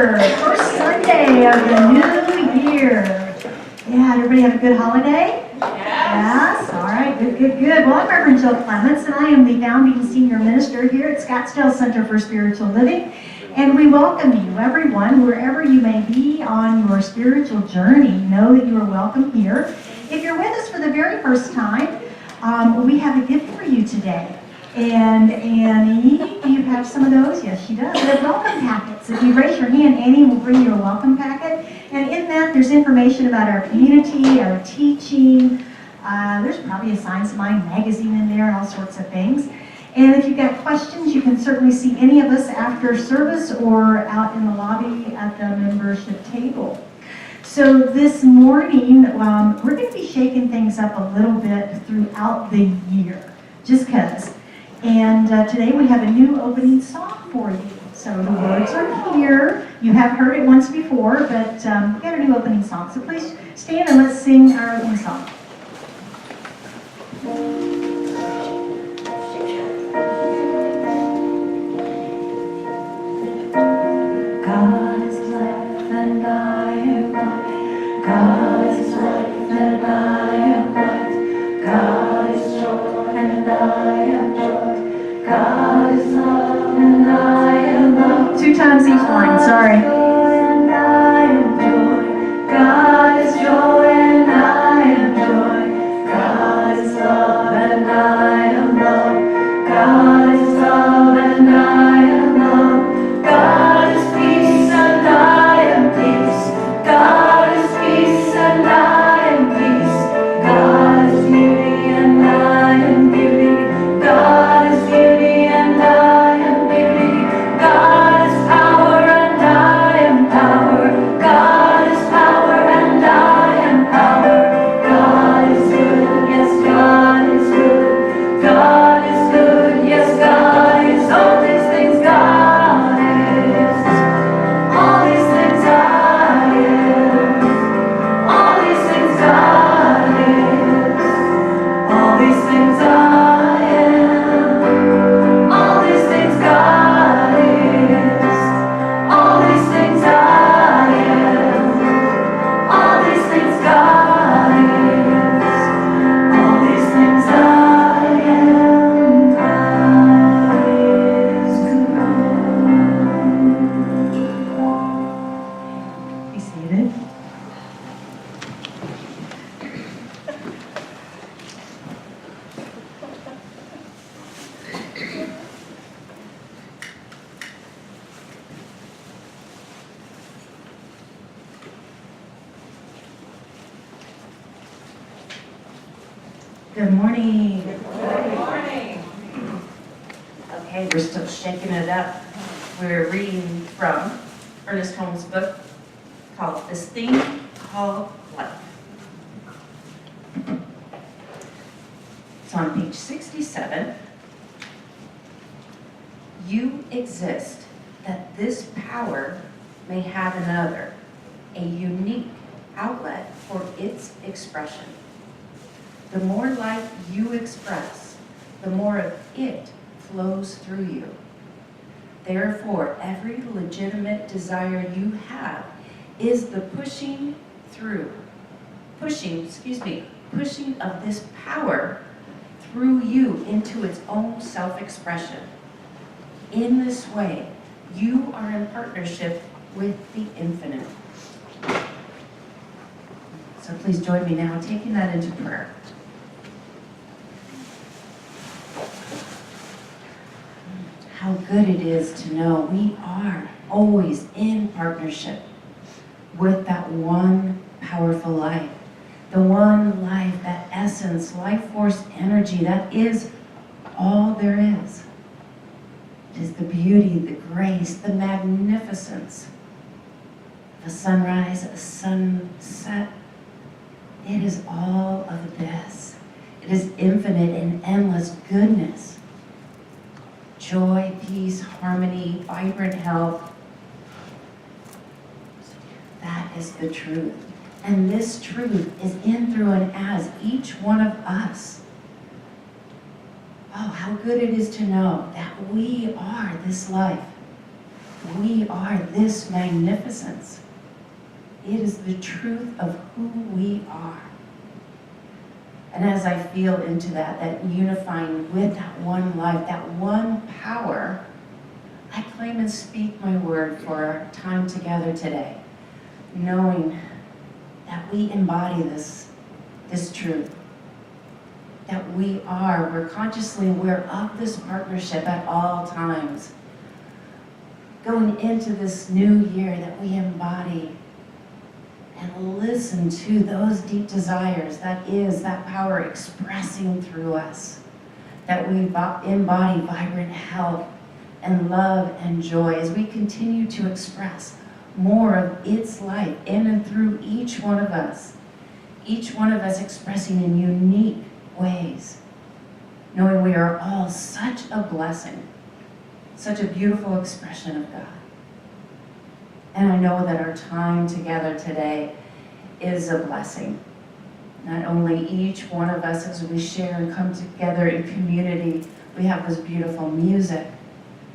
Easter, first Sunday of the new year. Yeah, everybody have a good holiday? Yes. All right, good. Well, I'm Reverend Jill Clements, and I am the founding senior minister here at Scottsdale Center for Spiritual Living. And we welcome you, everyone, wherever you may be on your spiritual journey. Know that you are welcome here. If you're with us for the very first time, we have a gift for you today. And Annie, do you have some of those? Yes, she does. They're welcome packets. If you raise your hand, Annie will bring you a welcome packet. And in that, there's information about our community, our teaching. There's probably a Science of Mind magazine in there and all sorts of things. And if you've got questions, you can certainly see any of us after service or out in the lobby at the membership table. So this morning, we're going to be shaking things up a little bit throughout the year, just because. And today we have a new opening song for you. So the words are here. You have heard it once before, but we've got a new opening song. So please stand and let's sing our opening song. God is life and I am life. God is life and I am life. God is joy and I am joy. God is love and I am love. 2 times each line, sorry. And I am joy. God is joy and I am joy. God is love and I am love. God is love and I am love. God is peace and I am peace. God is peace and I am peace. God is beauty and I am beauty. God is beauty and I am beauty. God is power and I am power. God is power and I am power. God is good, yes, God is good. God is good, yes, God is all these things God is. All these things I am. All these things God is. All these things I am. All these things God is. All these things I am. All these things God is. All these things I am. God is good. Be seated. Good morning. Good morning. Okay, we're still shaking it up. We're reading from Ernest Holmes' book called This Thing Called Life. It's on page 67. You exist that this power may have another, a unique outlet for its expression. The more life you express, the more of it flows through you. Therefore, every legitimate desire you have is the pushing of this power through you into its own self-expression. In this way, you are in partnership with the infinite. So please join me now, taking that into prayer. How good it is to know we are always in partnership with that one powerful life, the one life, that essence, life force energy that is all there is. It is the beauty, the grace, the magnificence, a sunrise, a sunset. It is all of this. It is infinite and endless goodness. Joy, peace, harmony, vibrant health. That is the truth. And this truth is in, through, and as each one of us. Oh, how good it is to know that we are this life. We are this magnificence. It is the truth of who we are. And as I feel into that unifying with that one life, that one power, I claim and speak my word for our time together today, knowing that we embody this truth. That we're consciously aware of this partnership at all times. Going into this new year, that we embody and listen to those deep desires, that is, that power expressing through us. That we embody vibrant health and love and joy as we continue to express more of its light in and through each one of us. Each one of us expressing in unique ways, knowing we are all such a blessing, such a beautiful expression of God. And I know that our time together today is a blessing. Not only each one of us as we share and come together in community, we have this beautiful music,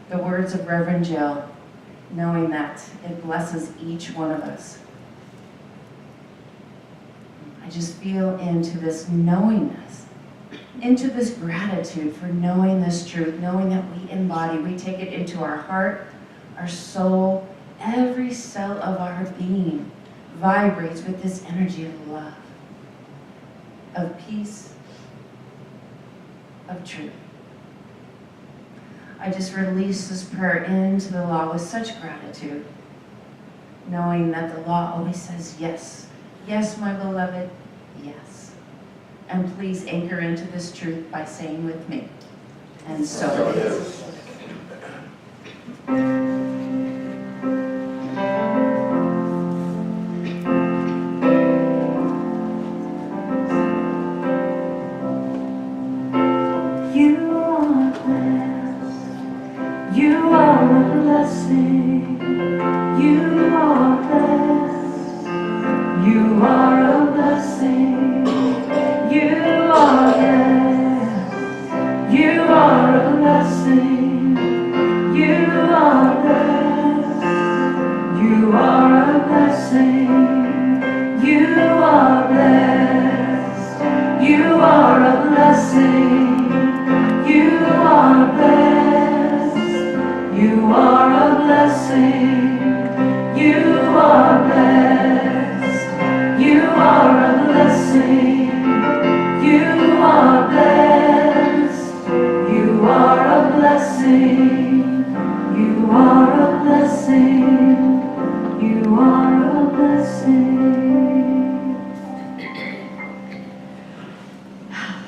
the words of Reverend Jill, knowing that it blesses each one of us. I just feel into this knowingness, into this gratitude for knowing this truth, knowing that we embody, we take it into our heart, our soul, every cell of our being vibrates with this energy of love, of peace, of truth. I just release this prayer into the law with such gratitude, knowing that the law always says yes. Yes, my beloved, yes. And please anchor into this truth by saying with me, and so it is.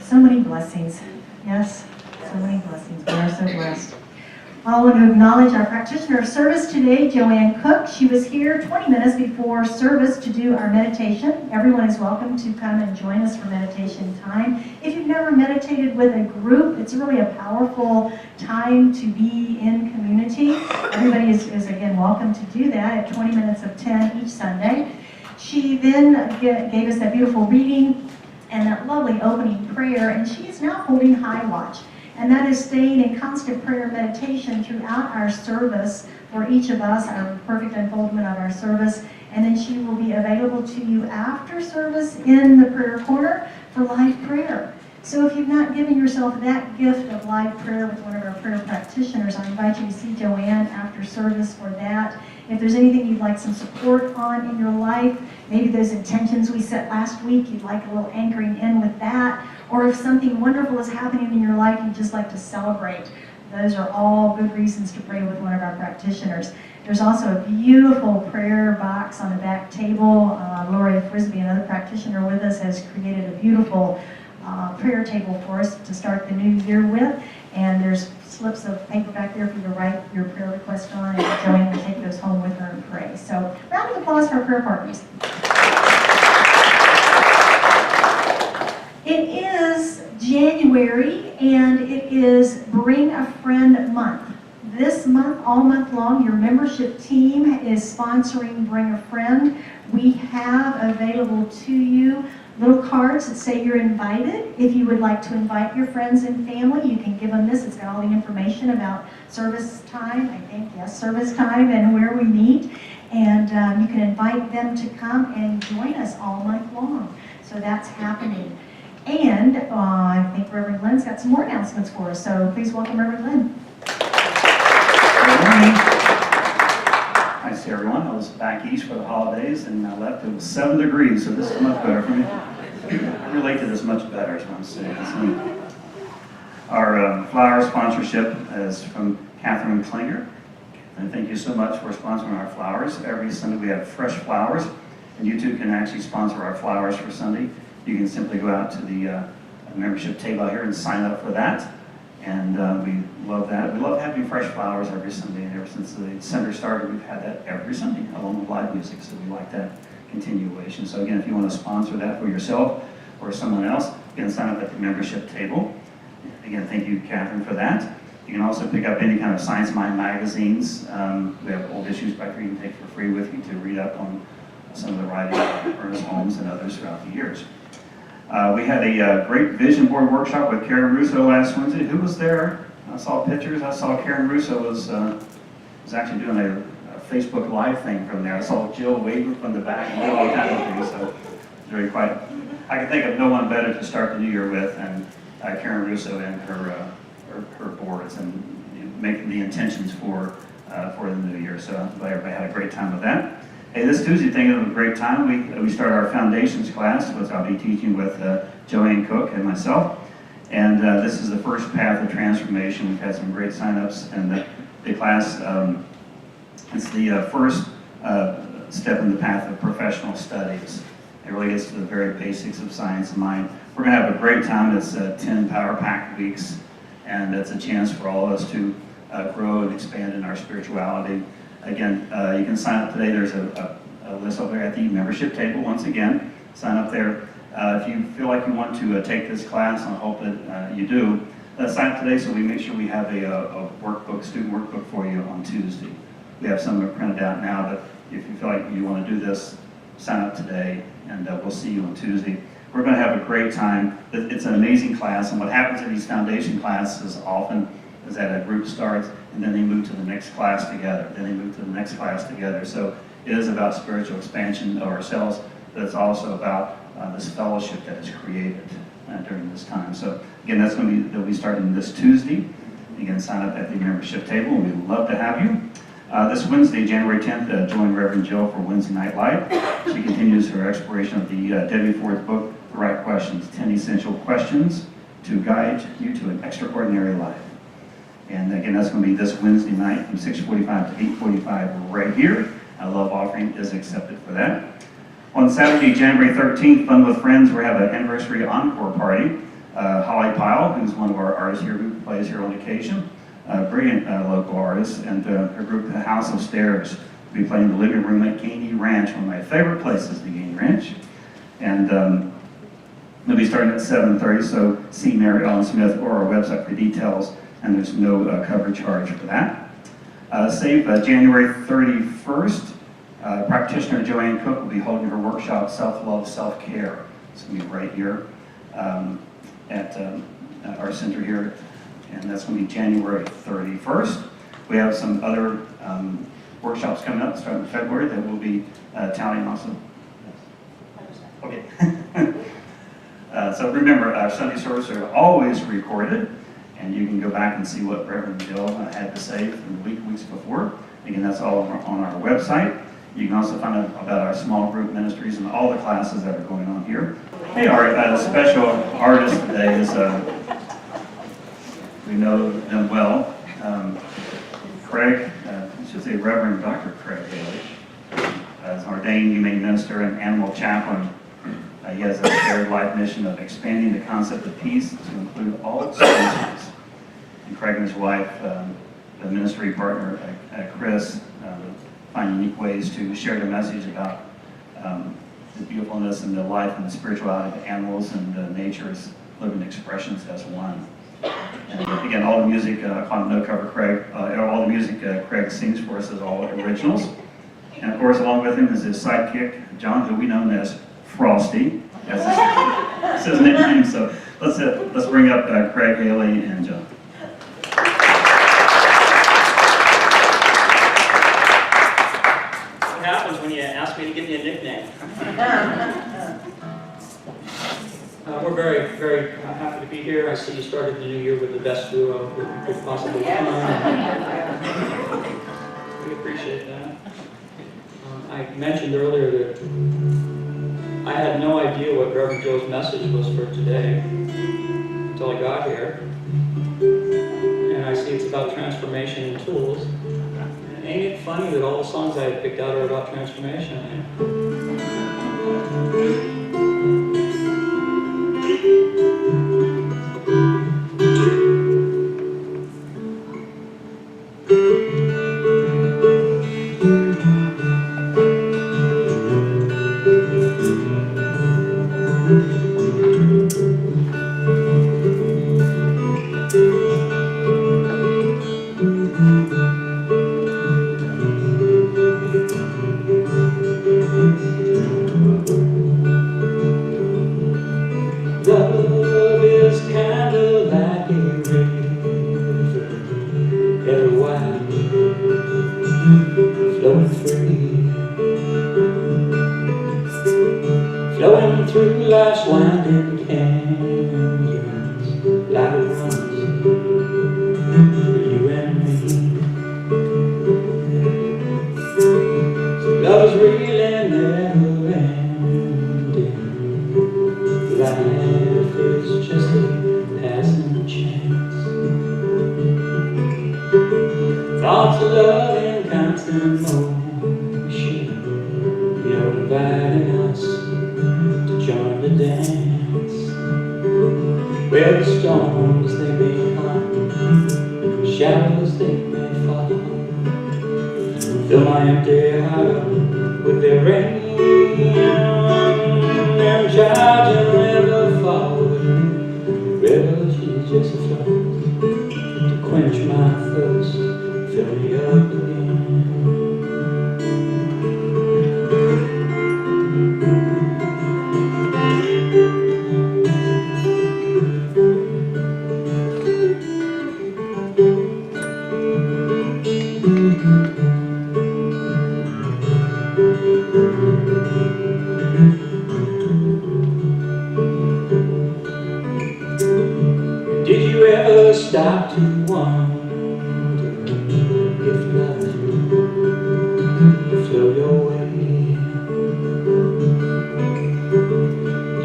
So many blessings. Yes, so many blessings. We are so blessed. I want to acknowledge our practitioner of service today, Joanne Cook. She was here 20 minutes before service to do our meditation. Everyone is welcome to come and join us for meditation time. If you've never meditated with a group, it's really a powerful time to be in community. Everybody is again welcome to do that at 20 minutes of 10 each Sunday. She then gave us that beautiful reading and that lovely opening prayer, and she is now holding high watch. And that is staying in constant prayer and meditation throughout our service for each of us, our perfect unfoldment of our service. And then she will be available to you after service in the prayer corner for live prayer. So if you've not given yourself that gift of live prayer with one of our prayer practitioners, I invite you to see Joanne after service for that. If there's anything you'd like some support on in your life, maybe those intentions we set last week, you'd like a little anchoring in with that, or if something wonderful is happening in your life you'd just like to celebrate, those are all good reasons to pray with one of our practitioners. There's also a beautiful prayer box on the back table. Lori Frisbee, another practitioner with us, has created a beautiful prayer table for us to start the new year with. And there's slips of paper back there for you to write your prayer request on, and Joanne will take those home with her and pray. So, round of applause for our prayer partners. It is January, and it is Bring a Friend Month. This month, all month long, your membership team is sponsoring Bring a Friend. We have available to you little cards that say you're invited. If you would like to invite your friends and family, you can give them this. It's got all the information about service time, I think, yes, service time and where we meet. And you can invite them to come and join us all month long. So that's happening. And I think Reverend Lynn's got some more announcements for us. So please welcome Reverend Lynn. Good morning. Nice to see everyone. I was back east for the holidays and I left. It was 7 degrees, so this is much better for me. I relate to this much better, is what I'm saying. Our flower sponsorship is from Catherine Klinger. And thank you so much for sponsoring our flowers. Every Sunday we have fresh flowers, and you too can actually sponsor our flowers for Sunday. You can simply go out to the membership table here and sign up for that. And we love that. We love having fresh flowers every Sunday, and ever since the center started, we've had that every Sunday, along with live music, so we like that continuation. So again, if you want to sponsor that for yourself or someone else, you can sign up at the membership table. Again, thank you, Catherine, for that. You can also pick up any kind of Science Mind magazines. We have old issues back here you can take for free with you to read up on some of the writing of Ernest Holmes and others throughout the years. We had a great vision board workshop with Karen Russo last Wednesday. Who was there? I saw pictures. I saw Karen Russo was actually doing a Facebook Live thing from there. I saw Jill waving from the back and all kinds of things. So very quiet. I can think of no one better to start the new year with than Karen Russo and her boards and making the intentions for the new year. So I'm glad everybody had a great time with that. Hey, this Tuesday thing is a great time. We start our foundations class, which I'll be teaching with Joanne Cook and myself. And this is the first path of transformation. We've had some great signups, and the class it's the first step in the path of professional studies. It really gets to the very basics of science and mind. We're going to have a great time. It's 10 power-packed weeks, and it's a chance for all of us to grow and expand in our spirituality. Again, you can sign up today. There's a list over there at the membership table. Once again, sign up there. If you feel like you want to take this class, and I hope that you do, sign up today so we make sure we have a workbook, student workbook for you on Tuesday. We have some printed out now, but if you feel like you want to do this, sign up today, and we'll see you on Tuesday. We're going to have a great time. It's an amazing class, and what happens in these foundation classes often is that a group starts, and then they move to the next class together, then they move to the next class together. So it is about spiritual expansion of ourselves, but it's also about this fellowship that is created during this time. So again, they'll be starting this Tuesday. You can sign up at the membership table. We'd love to have you. This Wednesday, January 10th, join Reverend Jill for Wednesday Night Live. She continues her exploration of the Debbie Ford's book, The Right Questions, 10 Essential Questions to Guide You to an Extraordinary Life. And again, that's going to be this Wednesday night from 6:45 to 8:45 right here. A love offering is accepted for that. On Saturday, January 13th, Fun with Friends, we have an anniversary encore party. Holly Pyle, who's one of our artists here who plays here on occasion, a brilliant local artist, and her group, The House of Stairs, will be playing the living room at Gainey Ranch, one of my favorite places, the Gainey Ranch. And they'll be starting at 7:30, so see Mary Ellen Smith or our website for details. And there's no cover charge for that. January 31st, practitioner Joanne Cook will be holding her workshop, Self-Love, Self-Care. It's going to be right here at our center here, and that's going to be January 31st. We have some other workshops coming up starting in February that we'll be touting also. Okay. So remember, our Sunday services are always recorded. And you can go back and see what Reverend Jill had to say from the weeks before. Again, that's all on our website. You can also find out about our small group ministries and all the classes that are going on here. Hey, our special artist today is, we know them well, Craig, I should say Reverend Dr. Craig Haley, as an ordained humane minister and animal chaplain. He has a shared life mission of expanding the concept of peace to include all species. And Craig and his wife, the ministry partner, Chris, find unique ways to share the message about the beautifulness and the life and the spirituality of animals and nature's living expressions as one. And again, all the music, I call him No Cover Craig, all the music Craig sings for us is all originals. And of course, along with him is his sidekick, John, who we know as Frosty, as his bring up Craig, Haley, and John. What happens when you ask me to give you a nickname? We're very, very happy to be here. I see you started the new year with the best flu we could possibly find. We appreciate that. I mentioned earlier that I had no idea what Reverend Joe's message was for today until I got here. And I see it's about transformation and tools. And ain't it funny that all the songs I had picked out are about transformation? Love is kind of like a river, ever wide, flowing free, flowing through life's winding canyons, like it runs for you and me. So love is real and never ending. Life is just a passing chance. Thoughts of love in constant motion, you're inviting us to join the dance. Where the storms they may come, shadows they may fall, fill my empty heart up with their rain. And charge and never forward. River, she's just a float to quench my thirst, fill me up again. Did you ever stop to wonder if love would flow your way?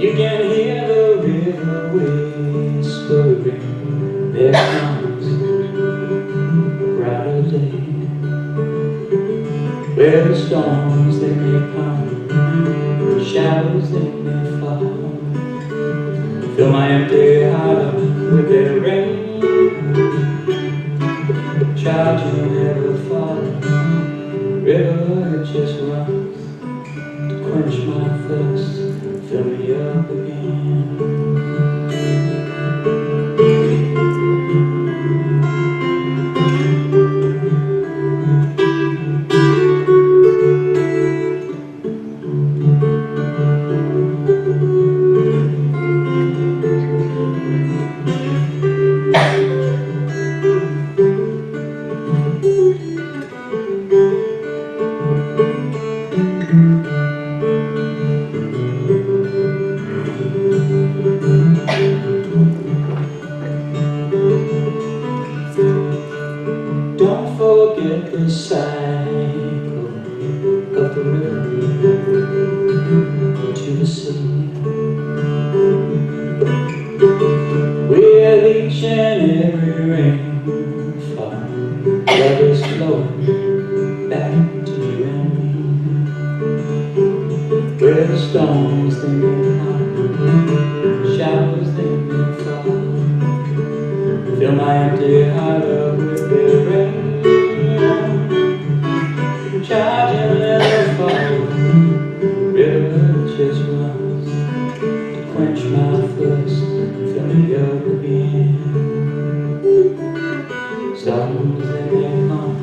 You can hear the river whispering, there comes a brighter day, where the storms they may come, the shadows they may fall, fill my empty heart up with their rain. Charge will never fall. River, it just runs to quench my thirst, fill me up again. Don't forget the cycle of the river to the sea, with each and every rainfall, love is flowing back to you and me. Where the storms they may come, showers they may fall, fill my empty heart up with their rain. Charge and never fall. River just runs to quench my thirst, fill me up again. Storms they may come,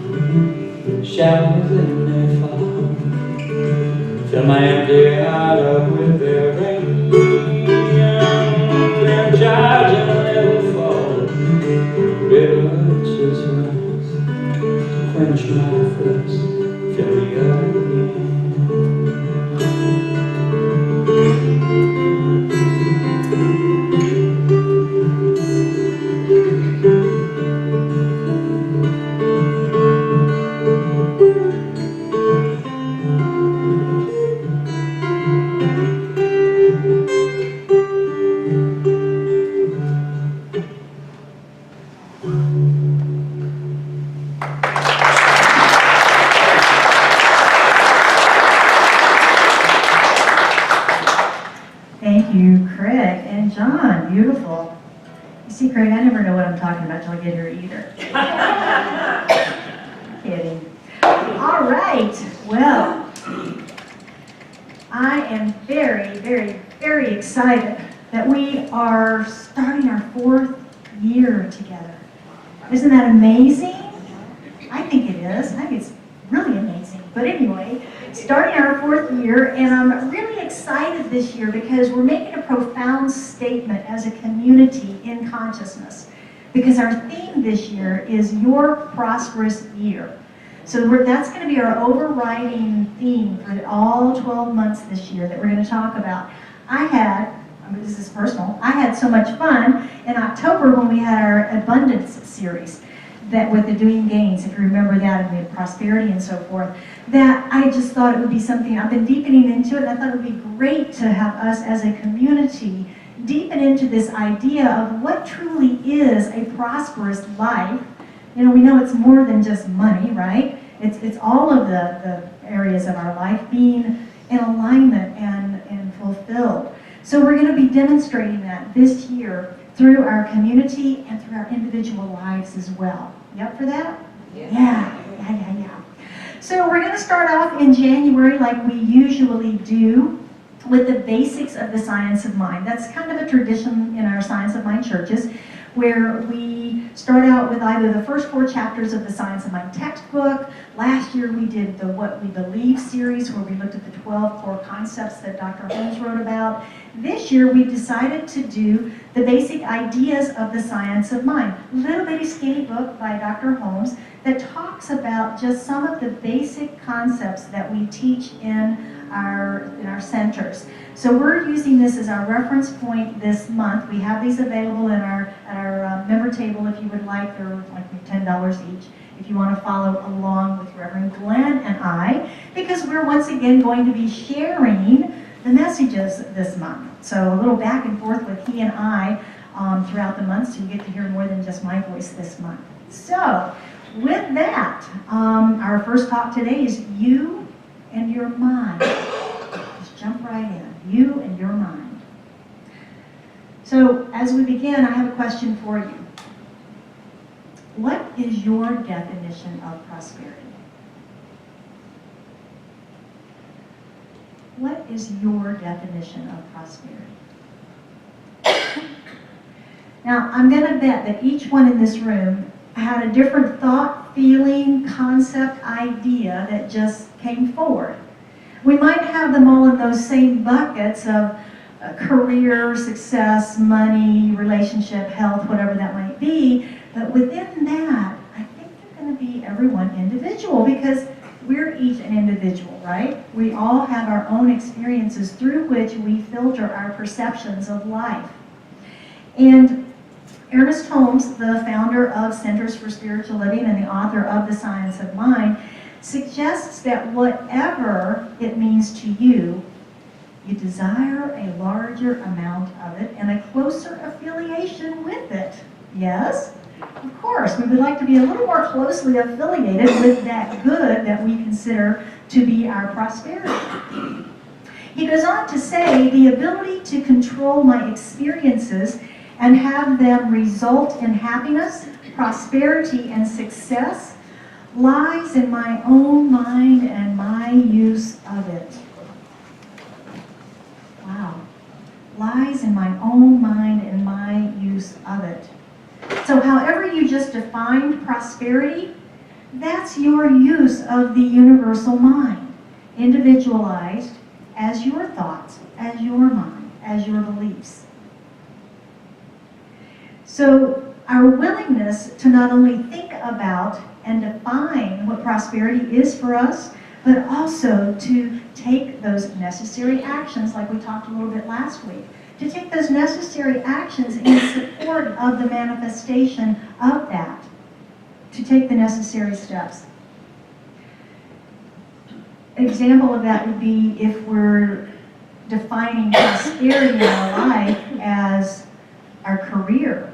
showers they may fall, fill my empty heart up with their rain. And charge and never you, Craig and John. Beautiful. You see, Craig, I never know what I'm talking about till I get here either. Kidding. All right. Well, I am very, very, very excited that we are starting our 4th year together. Isn't that amazing? I think it is. I think it's really amazing. But anyway, starting our 4th year, and I'm really excited this year because we're making a profound statement as a community in consciousness. Because our theme this year is Your Prosperous Year. So that's going to be our overriding theme for all 12 months this year that we're going to talk about. This is personal, I had so much fun in October when we had our Abundance series that with the Doing Gains, if you remember that, and we had prosperity and so forth, that I just thought it would be something, I've been deepening into it, and I thought it would be great to have us as a community deepen into this idea of what truly is a prosperous life. You know, we know it's more than just money, right? It's all of the areas of our life being in alignment and fulfilled. So we're going to be demonstrating that this year through our community and through our individual lives as well. You up for that? Yeah. So we're going to start off in January like we usually do with the basics of the Science of Mind. That's kind of a tradition in our Science of Mind churches, where we start out with either the first 4 chapters of the Science of Mind textbook. Last year we did the What We Believe series, where we looked at the 12 core concepts that Dr. Holmes wrote about. This year we decided to do the basic ideas of the Science of Mind. Little bitty skinny book by Dr. Holmes that talks about just some of the basic concepts that we teach in our centers. So we're using this as our reference point this month. We have these available at our member table if you would like. They're like $10 each if you want to follow along with Reverend Glenn and I, because we're once again going to be sharing the messages this month. So a little back and forth with he and I throughout the month, so you get to hear more than just my voice this month. So with that, our first talk today is you and your mind. Just jump right in. You and your mind. So as we begin, I have a question for you. What is your definition of prosperity? What is your definition of prosperity? Now, I'm going to bet that each one in this room had a different thought, feeling, concept, idea that just came forward. We might have them all in those same buckets of career, success, money, relationship, health, whatever that might be, but within that, I think they're going to be everyone individual, because we're each an individual, right? We all have our own experiences through which we filter our perceptions of life. And Ernest Holmes, the founder of Centers for Spiritual Living and the author of The Science of Mind, suggests that whatever it means to you, you desire a larger amount of it and a closer affiliation with it. Yes? Of course, we would like to be a little more closely affiliated with that good that we consider to be our prosperity. He goes on to say, the ability to control my experiences and have them result in happiness, prosperity, and success lies in my own mind and my use of it. Wow. Lies in my own mind and my use of it. So however you just defined prosperity, that's your use of the universal mind, individualized as your thoughts, as your mind, as your beliefs. So our willingness to not only think about and define what prosperity is for us, but also to take those necessary actions, like we talked a little bit last week, to take those necessary actions in support of the manifestation of that, to take the necessary steps. An example of that would be if we're defining prosperity in our life as our career,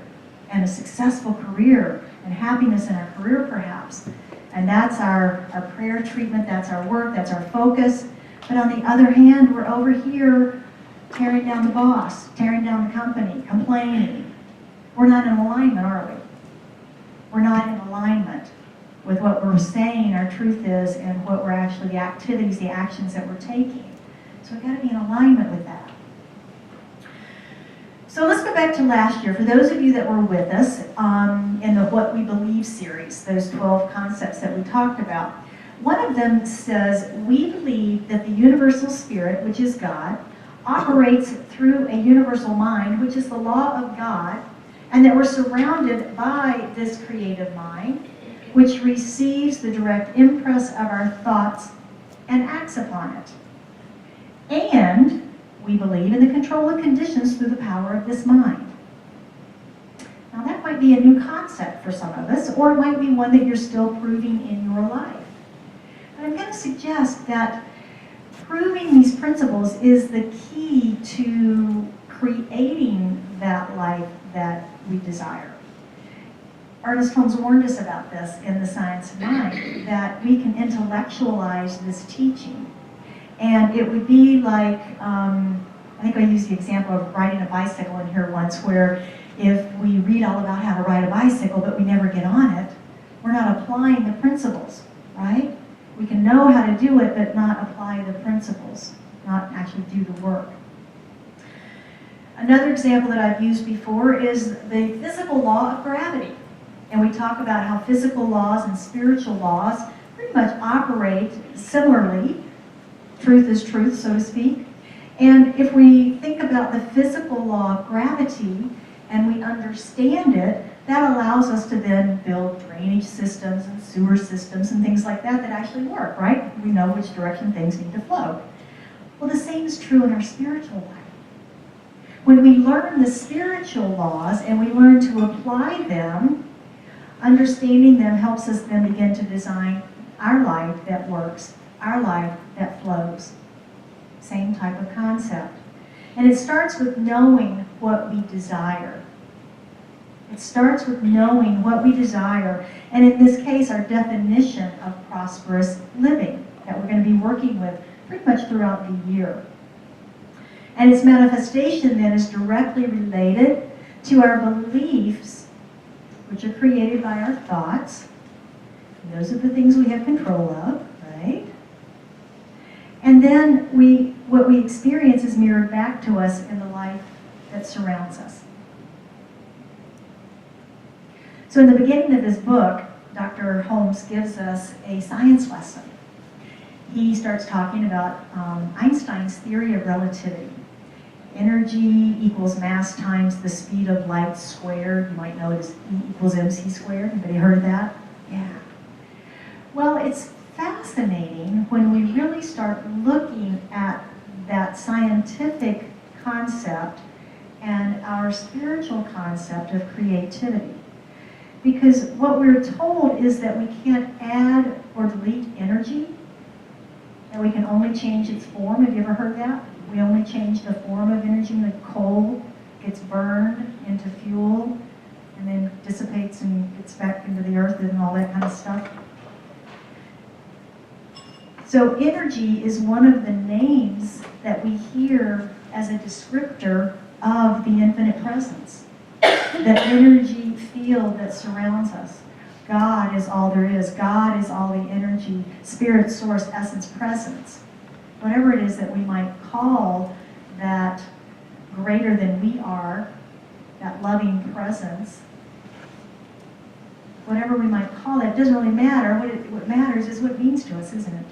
and a successful career, and happiness in our career perhaps. And that's our prayer treatment, that's our work, that's our focus. But on the other hand, we're over here tearing down the boss, tearing down the company, complaining. We're not in alignment, are we? We're not in alignment with what we're saying our truth is and what we're actually, the activities, the actions that we're taking. So we've got to be in alignment with that. So let's go back to last year. For those of you that were with us in the What We Believe series, those 12 concepts that we talked about, one of them says, we believe that the universal spirit, which is God, operates through a universal mind, which is the law of God, and that we're surrounded by this creative mind, which receives the direct impress of our thoughts and acts upon it. And we believe in the control of conditions through the power of this mind. Now that might be a new concept for some of us, or it might be one that you're still proving in your life. But I'm going to suggest that proving these principles is the key to creating that life that we desire. Ernest Holmes warned us about this in The Science of Mind, that we can intellectualize this teaching. And it would be like, I think I used the example of riding a bicycle in here once, where if we read all about how to ride a bicycle, but we never get on it, we're not applying the principles, right? We can know how to do it, but not apply the principles, not actually do the work. Another example that I've used before is the physical law of gravity. And we talk about how physical laws and spiritual laws pretty much operate similarly. Truth is truth, so to speak. And if we think about the physical law of gravity and we understand it, that allows us to then build drainage systems and sewer systems and things like that that actually work, right? We know which direction things need to flow. Well, the same is true in our spiritual life. When we learn the spiritual laws and we learn to apply them, understanding them helps us then begin to design our life that works, our life that flows. Same type of concept. And it starts with knowing what we desire. It starts with knowing what we desire, and in this case, our definition of prosperous living that we're going to be working with pretty much throughout the year. And its manifestation then is directly related to our beliefs, which are created by our thoughts. And those are the things we have control of, right? And then what we experience is mirrored back to us in the life that surrounds us. So in the beginning of this book, Dr. Holmes gives us a science lesson. He starts talking about Einstein's theory of relativity. Energy equals mass times the speed of light squared. You might know it as E equals mc squared. Anybody heard of that? Yeah. Well, it's fascinating when we really start looking at that scientific concept and our spiritual concept of creativity. Because what we're told is that we can't add or delete energy, and we can only change its form. Have you ever heard that? We only change the form of energy. The coal gets burned into fuel and then dissipates and gets back into the earth and all that kind of stuff. So energy is one of the names that we hear as a descriptor of the infinite presence. The energy field that surrounds us. God is all there is. God is all the energy, spirit, source, essence, presence. Whatever it is that we might call that greater than we are, that loving presence, whatever we might call it, doesn't really matter. What matters is what it means to us, isn't it?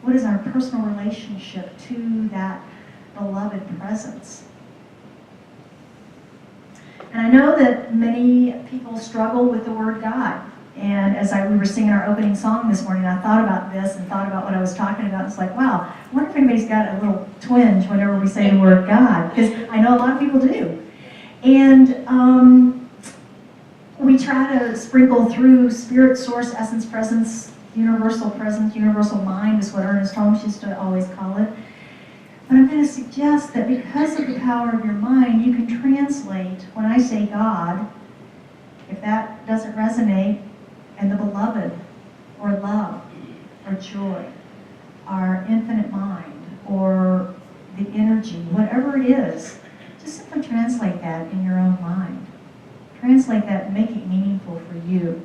What is our personal relationship to that beloved presence? And I know that many people struggle with the word God. And as we were singing our opening song this morning, I thought about this and thought about what I was talking about. It's like, wow, I wonder if anybody's got a little twinge whenever we say the word God, because I know a lot of people do. And we try to sprinkle through spirit, source, essence, presence, universal mind is what Ernest Holmes used to always call it. But I'm going to suggest that because of the power of your mind, you can translate, when I say God, if that doesn't resonate, and the beloved, or love, or joy, or infinite mind, or the energy, whatever it is, just simply translate that in your own mind. Translate that and make it meaningful for you.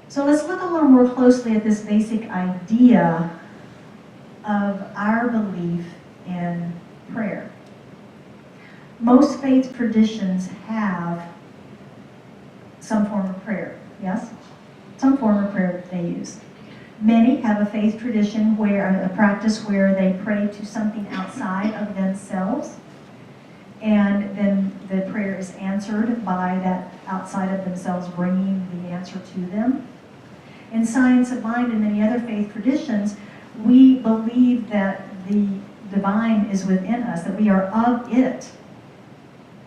So let's look a little more closely at this basic idea of our belief in prayer. Most faith traditions have some form of prayer, yes? Some form of prayer that they use. Many have a faith tradition where, a practice where they pray to something outside of themselves, and then the prayer is answered by that outside of themselves bringing the answer to them. In Science of Mind and many other faith traditions, we believe that the divine is within us, that we are of it,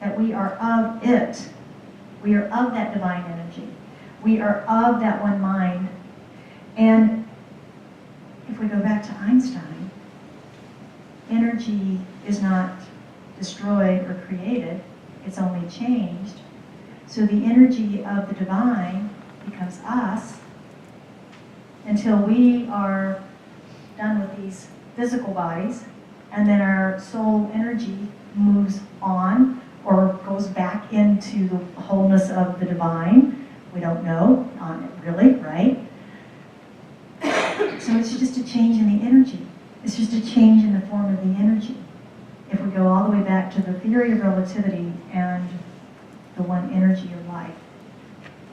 that we are of it. We are of that divine energy. We are of that one mind. And if we go back to Einstein, energy is not destroyed or created, it's only changed. So the energy of the divine becomes us until we are done with these physical bodies, and then our soul energy moves on or goes back into the wholeness of the divine. We don't know, really, right? So it's just a change in the energy. It's just a change in the form of the energy. If we go all the way back to the theory of relativity and the one energy of life.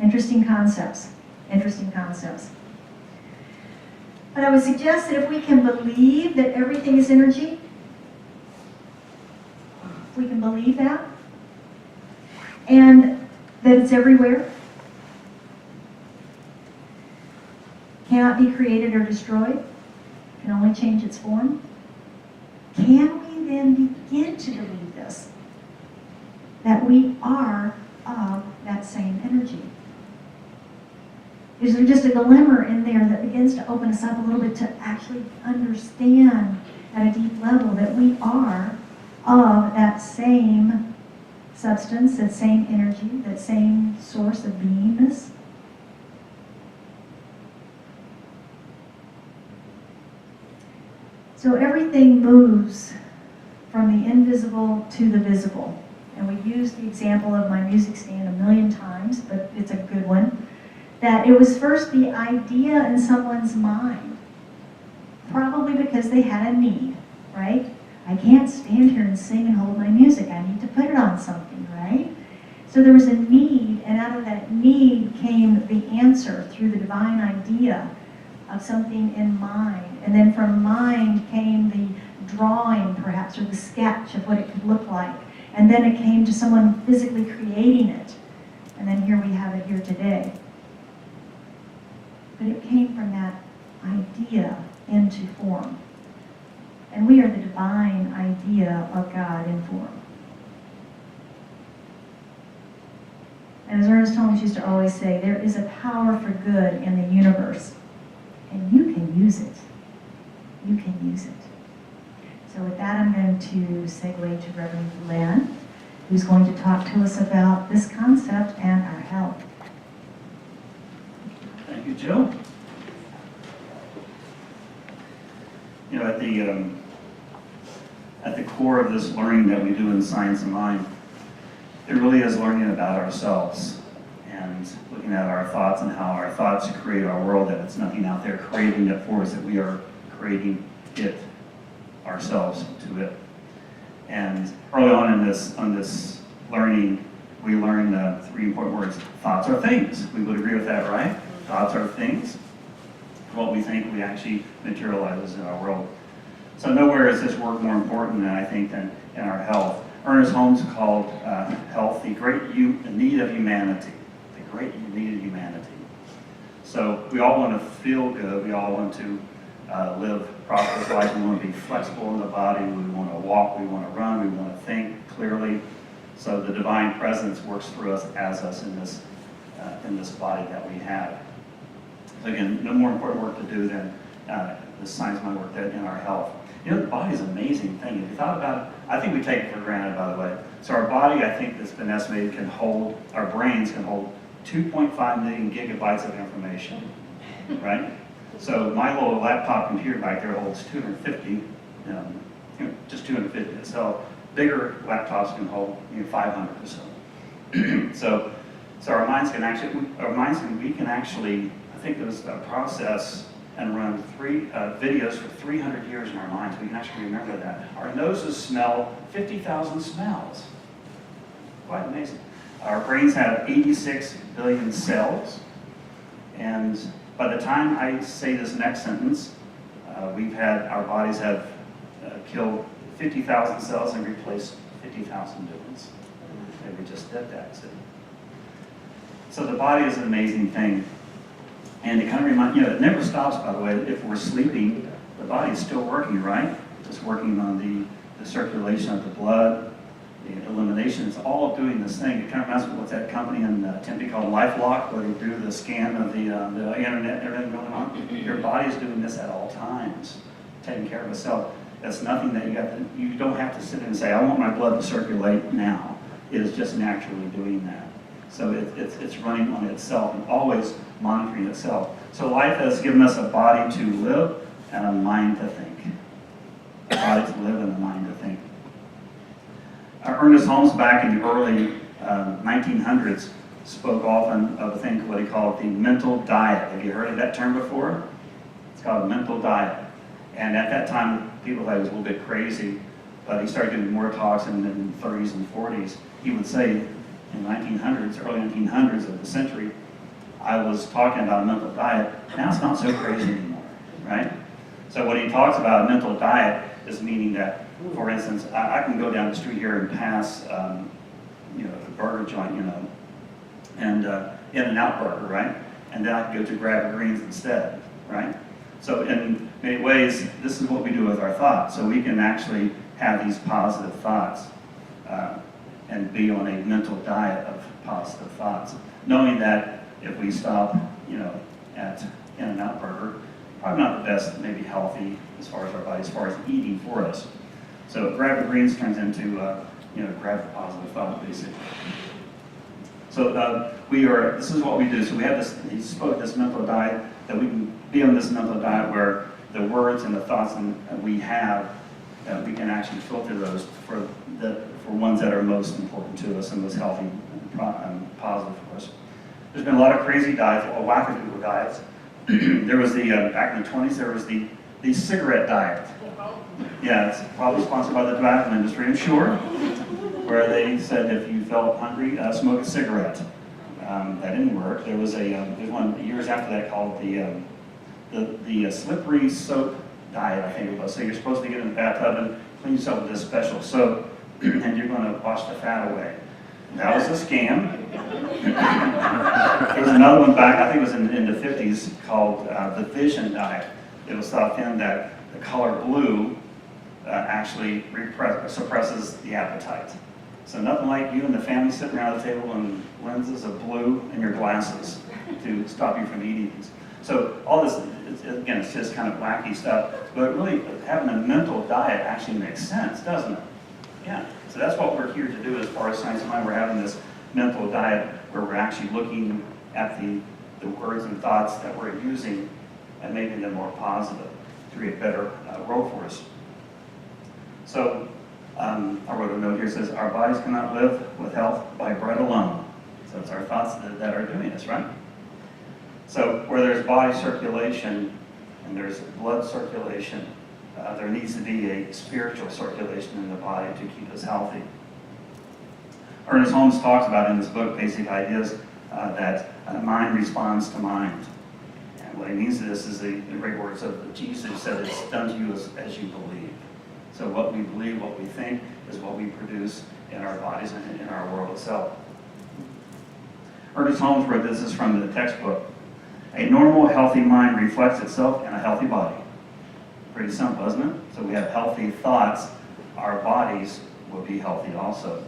Interesting concepts. Interesting concepts. But I would suggest that if we can believe that everything is energy, if we can believe that, and that it's everywhere, cannot be created or destroyed, can only change its form, can we then begin to believe this? That we are of that same energy? Is there just a glimmer in there that begins to open us up a little bit to actually understand at a deep level that we are of that same substance, that same energy, that same source of beingness? So everything moves from the invisible to the visible. And we use the example of my music stand a million times, but it's a good one. That it was first the idea in someone's mind, probably because they had a need, right? I can't stand here and sing and hold my music. I need to put it on something, right? So there was a need, and out of that need came the answer through the divine idea of something in mind. And then from mind came the drawing, perhaps, or the sketch of what it could look like. And then it came to someone physically creating it. And then here we have it here today. But it came from that idea into form. And we are the divine idea of God in form. And as Ernest Holmes used to always say, there is a power for good in the universe. And you can use it. You can use it. So with that, I'm going to segue to Reverend Lynn, who's going to talk to us about this concept and our health. Thank you, Jill. You know, at the core of this learning that we do in Science of Mind, it really is learning about ourselves and looking at our thoughts and how our thoughts create our world, that it's nothing out there creating it for us, that we are creating it ourselves to it. And early on in this learning, we learned the three important words. Thoughts are things. We would agree with that, right? Thoughts are things. What we think, we actually materializes in our world. So nowhere is this work more important, I think, than in our health. Ernest Holmes called health the great need of humanity. The great need of humanity. So we all want to feel good. We all want to live prosperous life. We want to be flexible in the body. We want to walk. We want to run. We want to think clearly. So the divine presence works through us as us in this body that we have. So again, no more important work to do than the science of mind work in our health. You know, the body is an amazing thing. If you thought about it, I think we take it for granted, by the way. So our body, I think it's been estimated, our brains can hold 2.5 million gigabytes of information, right? So my little laptop computer back there holds 250 just 250. So bigger laptops can hold 500 or so. So our minds can actually, we can actually, I think it was a process and run 3 videos for 300 years in our minds. We can actually remember that. Our noses smell 50,000 smells. Quite amazing. Our brains have 86 billion cells. And by the time I say this next sentence, our bodies have killed 50,000 cells and replaced 50,000 new ones. And we just did that. So the body is an amazing thing. And it kind of reminds, it never stops, by the way. If we're sleeping, the body is still working, right? It's working on the circulation of the blood, the elimination. It's all doing this thing. It kind of reminds me of what's that company in Tempe called LifeLock, where they do the scan of the internet and everything going on. Your body's doing this at all times, taking care of itself. That's nothing that you don't have to sit in and say, I want my blood to circulate now. It is just naturally doing that. So it's running on itself and always monitoring itself. So life has given us a body to live and a mind to think. A body to live and a mind to think. Ernest Holmes, back in the early 1900s, spoke often of a thing, what he called the mental diet. Have you heard of that term before? It's called a mental diet. And at that time, people thought he was a little bit crazy, but he started doing more talks in the 30s and 40s. He would say, in the 1900s, early 1900s of the century, I was talking about a mental diet. Now it's not so crazy anymore, right? So when he talks about a mental diet, is meaning that, for instance, I can go down the street here and pass, the burger joint, and In-N-Out Burger, right? And then I can go to Grab Greens instead, right? So in many ways, this is what we do with our thoughts. So we can actually have these positive thoughts and be on a mental diet of positive thoughts, knowing that if we stop, at In-N-Out Burger, probably not the best, maybe healthy as far as our body, as far as eating for us. So Grab the Greens turns into, grab the positive thought, basically. So this is what we do. So we have this, he spoke this mental diet, that we can be on this mental diet where the words and the thoughts that we have, we can actually filter those for ones that are most important to us and most healthy and positive for us. There's been a lot of crazy diets, or wackadoodle diets. There was back in the 20s, there was the cigarette diet. Yeah, it's probably sponsored by the tobacco industry, I'm sure, where they said if you felt hungry, smoke a cigarette. That didn't work. There's one years after that called the slippery soap diet, I think it was. So you're supposed to get in the bathtub and clean yourself with this special soap, and you're going to wash the fat away. That was a scam. There was another one back, I think it was in the 50s, called the vision diet. It was thought then that the color blue actually suppresses the appetite. So nothing like you and the family sitting around the table and lenses of blue in your glasses to stop you from eating these. So all this, again, it's just kind of wacky stuff, but really having a mental diet actually makes sense, doesn't it? Yeah, so that's what we're here to do as far as Science of Mind. We're having this mental diet where we're actually looking at the words and thoughts that we're using and making them more positive to create a better world for us. So I wrote a note here that says, our bodies cannot live with health by bread alone. So it's our thoughts that are doing this, right? So where there's body circulation and there's blood circulation, there needs to be a spiritual circulation in the body to keep us healthy. Ernest Holmes talks about in his book, Basic Ideas, that mind responds to mind. And what he means to this is the great words of Jesus, who said, it's done to you as you believe. So what we believe, what we think, is what we produce in our bodies and in our world itself. Ernest Holmes wrote, this is from the textbook, a normal, healthy mind reflects itself in a healthy body. Pretty simple, isn't it? So we have healthy thoughts, our bodies will be healthy also.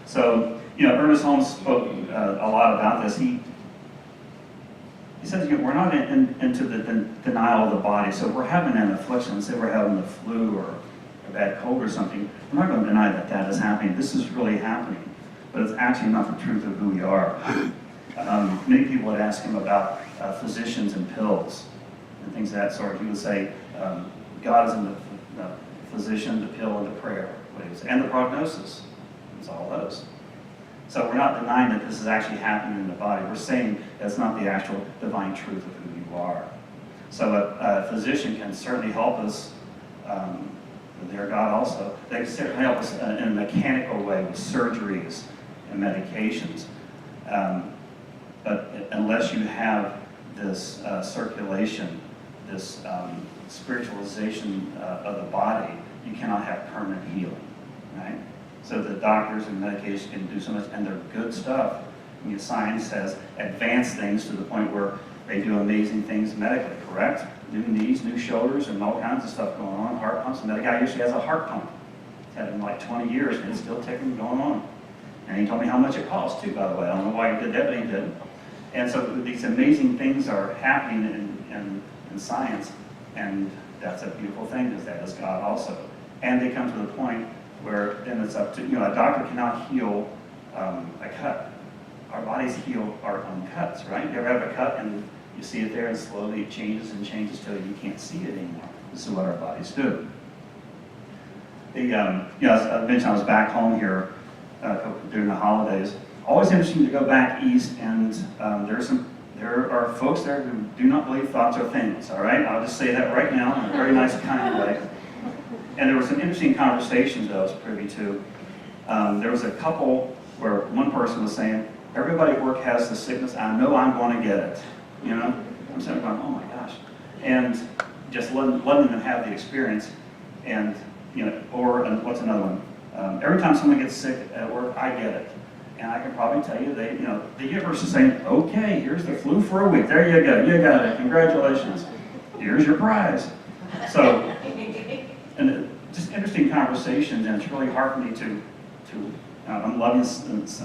So, Ernest Holmes spoke a lot about this. He says, we're not into the denial of the body. So if we're having an affliction, say we're having the flu or a bad cold or something, we're not going to deny that that is happening. This is really happening. But it's actually not the truth of who we are. Many people would ask him about physicians and pills and things of that sort. He would say, God is in physician, the pill, and the prayer, and the prognosis. It's all those. So we're not denying that this is actually happening in the body. We're saying that's not the actual divine truth of who you are. So a physician can certainly help us, their God also. They can certainly help us in a mechanical way with surgeries and medications. But unless you have this circulation, this spiritualization of the body, you cannot have permanent healing, right? So the doctors and medication can do so much, and they're good stuff. I mean, science has advanced things to the point where they do amazing things medically, correct? New knees, new shoulders, and all kinds of stuff going on, heart pumps. Another guy usually has a heart pump. He's had it in like 20 years, and it's still ticking, going on. And he told me how much it cost too, by the way. I don't know why he did that, but he did. And so these amazing things are happening in science, and that's a beautiful thing, because that is God also. And they come to the point where then it's up to, a doctor cannot heal a cut. Our bodies heal our own cuts, right? You ever have a cut and you see it there and slowly it changes and changes till you can't see it anymore. This is what our bodies do. As I mentioned, I was back home here during the holidays. Always interesting to go back east, and there are folks there who do not believe thoughts are things, all right? I'll just say that right now in a very nice, kind way. And there were some interesting conversations that I was privy to. There was a couple where one person was saying, everybody at work has the sickness, I know I'm going to get it, I'm sitting there going, oh my gosh. And just letting them have the experience, and, or what's another one? Every time someone gets sick at work, I get it. And I can probably tell you, the universe is saying, okay, here's the flu for a week. There you go, you got it, congratulations. Here's your prize. So, and just interesting conversations, and it's really hard for me to I'm loving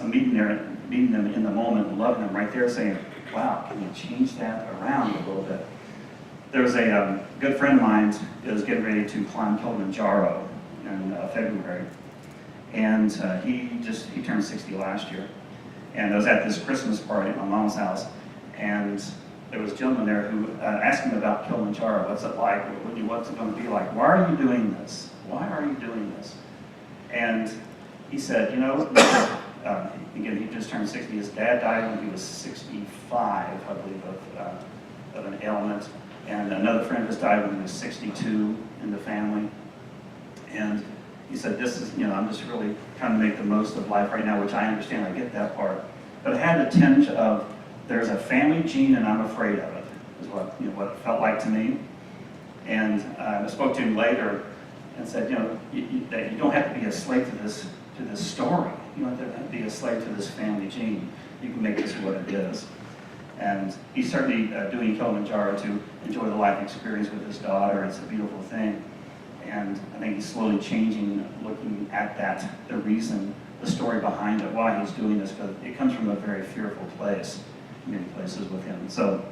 meeting them in the moment, and loving them right there, saying, wow, can you change that around a little bit? There was a good friend of mine that was getting ready to climb Kilimanjaro in February. And he turned 60 last year. And I was at this Christmas party at my mom's house, and there was a gentleman there who asked him about Kilimanjaro. What's it like? What's it going to be like? Why are you doing this? Why are you doing this? And he said, again, he just turned 60. His dad died when he was 65, I believe, of an ailment. And another friend just died when he was 62 in the family. And he said, this is, I'm just really trying to make the most of life right now, which I understand, I get that part. But it had a tinge of, there's a family gene and I'm afraid of it, is what it felt like to me. And I spoke to him later and said, that you don't have to be a slave to this story. You don't have to be a slave to this family gene. You can make this what it is. And he's certainly doing Kilimanjaro to enjoy the life experience with his daughter. It's a beautiful thing. And I think he's slowly changing, looking at that, the reason, the story behind it, why he's doing this, because it comes from a very fearful place, in many places with him. So,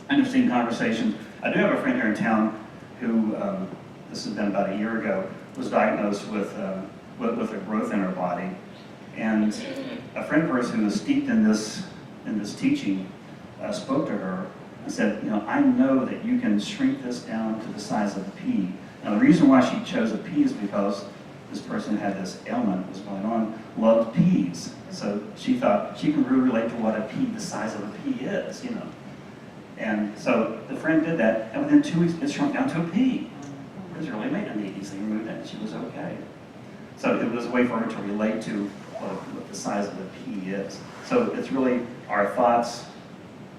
interesting conversation. I do have a friend here in town who, this has been about a year ago, was diagnosed with a growth in her body. And a friend of hers who was steeped in this teaching spoke to her and said, I know that you can shrink this down to the size of a pea. Now, the reason why she chose a pea is because this person had this ailment that was going on, loved peas. So she thought she can really relate to what a pea, the size of a pea is, And so the friend did that, and within 2 weeks, it shrunk down to a pea. It was really made an easy, removed it, and she was okay. So it was a way for her to relate to what the size of a pea is. So it's really our thoughts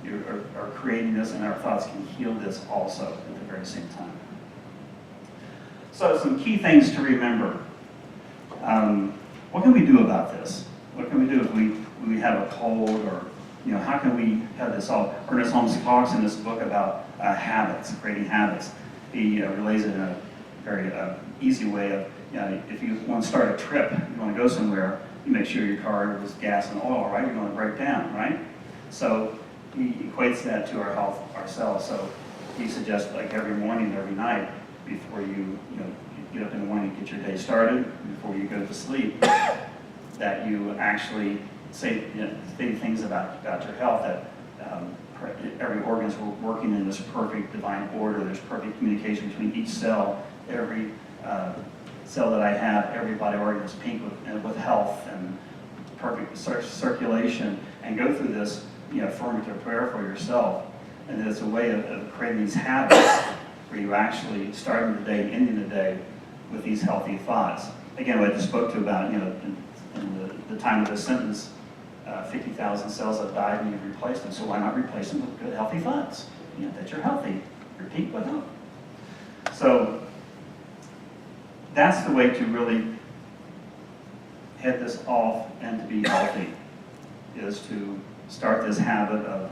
are creating this, and our thoughts can heal this also at the very same time. So some key things to remember. What can we do about this? What can we do if we have a cold, or how can we have this all? Ernest Holmes talks in this book about habits, creating habits. He relays it in a very easy way of, if you want to start a trip, you want to go somewhere, you make sure your car has gas and oil, right? You're going to break down, right? So he equates that to our health ourselves. So he suggests, like every morning, every night, before you get up in the morning, get your day started, before you go to sleep, that you actually say things about your health, that every organ is working in this perfect divine order. There's perfect communication between each cell. Every cell that I have, every body organ is pink with health and perfect circulation, and go through this affirmative prayer for yourself. And it's a way of creating these habits where you actually starting the day, ending the day with these healthy thoughts. Again, what I just spoke to about, in the time of the sentence, 50,000 cells have died and you've replaced them. So why not replace them with good, healthy thoughts? That you're healthy. You're pink with health. So that's the way to really head this off and to be healthy, is to start this habit of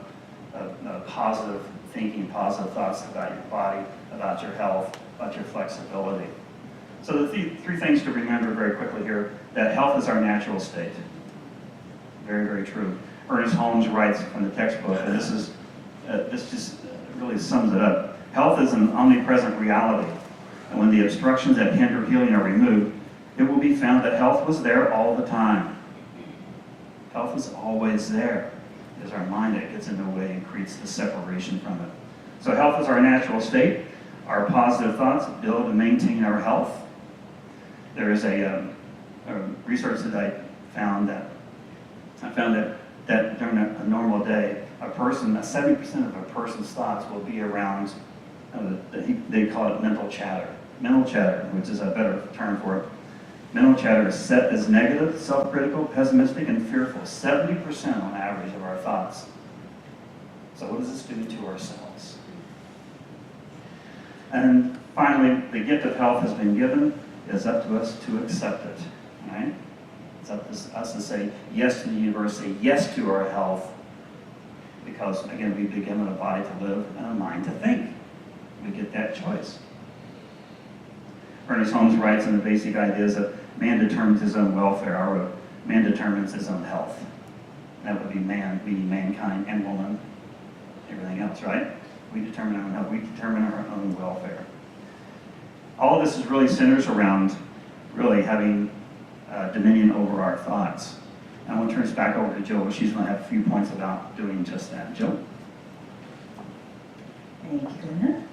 positive thinking, positive thoughts about your body, about your health, about your flexibility. So the three things to remember very quickly here, that health is our natural state. Very, very true. Ernest Holmes writes from the textbook, and this just really sums it up. Health is an omnipresent reality, and when the obstructions that hinder healing are removed, it will be found that health was there all the time. Health is always there. It is our mind that gets in the way and creates the separation from it. So health is our natural state. Our positive thoughts build and maintain our health. There is a research that I found that during a normal day, 70% of a person's thoughts will be around, they call it mental chatter. Mental chatter, which is a better term for it. Mental chatter is set as negative, self-critical, pessimistic, and fearful. 70% on average of our thoughts. So what does this do to ourselves? And finally, the gift of health has been given. It's up to us to accept it. Right? It's up to us to say yes to the universe, say yes to our health, because again, we've been given a body to live and a mind to think. We get that choice. Ernest Holmes writes in the basic ideas that man determines his own welfare. I wrote, man determines his own health. That would be man, meaning mankind and woman, everything else, right? We determine our own health. We determine our own welfare. All of this is really centers around really having dominion over our thoughts. And I want to turn this back over to Jill. She's going to have a few points about doing just that. Jill? Thank you, Linda.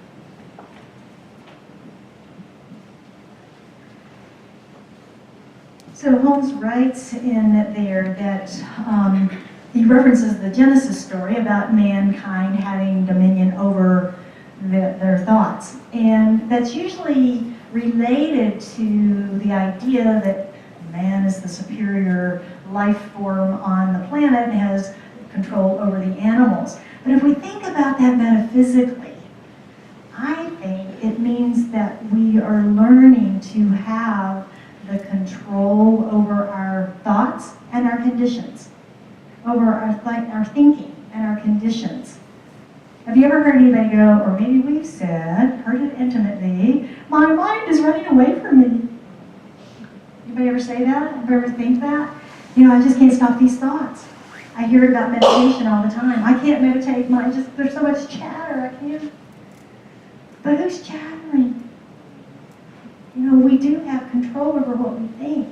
So Holmes writes in there that he references the Genesis story about mankind having dominion over their thoughts. And that's usually related to the idea that man is the superior life form on the planet and has control over the animals. But if we think about that metaphysically, I think it means that we are learning to have the control over our thoughts and our conditions, over our thinking and our conditions. Have you ever heard anybody go, or maybe we've heard it intimately, my mind is running away from me? Anybody ever say that? Ever think that? I just can't stop these thoughts. I hear about meditation all the time. I can't meditate, there's so much chatter, I can't. But who's chattering? We do have control over what we think.